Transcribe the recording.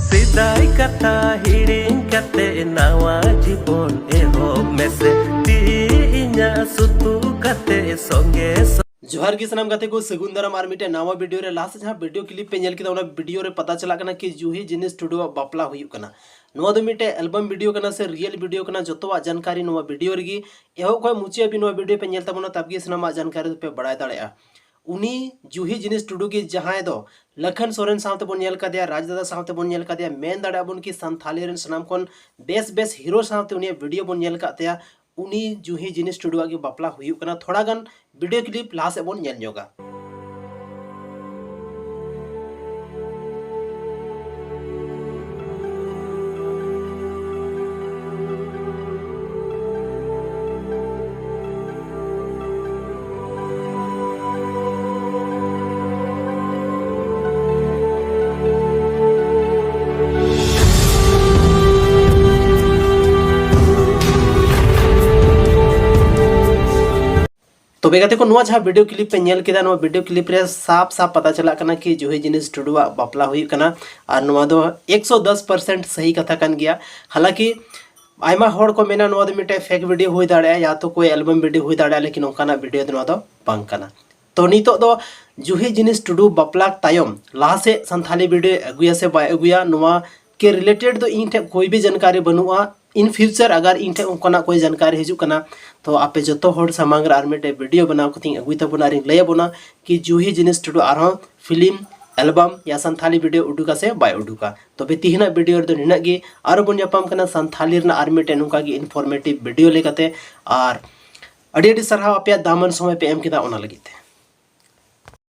सिदाई कथा हिड़िंग कते नावा जीवन एहोब मेसे ती इन्या सुतु कते संगे जोहार की सनाम गाते को सगुन दाराम आर मिटे नावा वीडियो रे लास्ट जहां वीडियो क्लिप पे नेल किदा ओना वीडियो रे पता चला कना कि जुही जिनिस टुडू बापला हुयु कना नोवा दो मिटे एल्बम वीडियो कना से रियल वीडियो कना जतवा जानकारी नोवा वीडियो रेगी एहो कोय मुचिया भी नोवा वीडियो पे नेल तबनो तबगी सनामा जानकारी पे बड़ाय दाड़ेया उनी जुही जिनिस टुडू की जहां दो Lakhan Soren सावते bone nail कदिया राजदादा सावते bone nail कदिया main दाड़ा बोन की संथाली रेन सनाम कोन बेस बेस हीरो सावते उनी वीडियो बोन नेल कातेया उनी जुही जिनिस टुडू की बापला हुयु कना थोड़ा गन वीडियो क्लिप लास्ट बोन नेल जोगा तो बेगाते को नुआ जहाँ वीडियो क्लिप पे नेल केदा नुआ वीडियो क्लिप रे साफ साफ पता चला कना कि जुही जिनिस टुडुआ बापला हुई कना और नुआ दो 110% सही कथा कन गया। हालांकि आयमा होड़ को मेना नुआ दो मिटे फेक वीडियो हुई दाड़े या तो कोई एल्बम वीडियो हुई दाड़े लेकिन ओंकाना वीडियो दो नुआ दो बांग कना। तो नितो दो जुही जिनिस टुडु बापला तायम लाहा से संथाली वीडियो अगुया से बाय अगुया नुआ के रिलेटेड तो इन ठे कोई भी जानकारी बनुआ। इन फ्यूचर अगर इन ठे उनका कोई जानकारी हिजुक कना तो आपे जतो होड़ सामांग रे आर मिटे वीडियो बनाव कती अगुई तबना रे लय बोना कि जुही जिनिस टुडु आरो फिल्म एल्बम या संथाली वीडियो उडुका से बाय उडुका। तबे तिहिना वीडियो रे निना गे आरो बन यापाम कना संथाली रे आर मिटे नुका गे इनफॉर्मेटिव वीडियो लेकाते और अडी अडी सरहाव आपे दामन समय पे एम किदा ओना लगिते।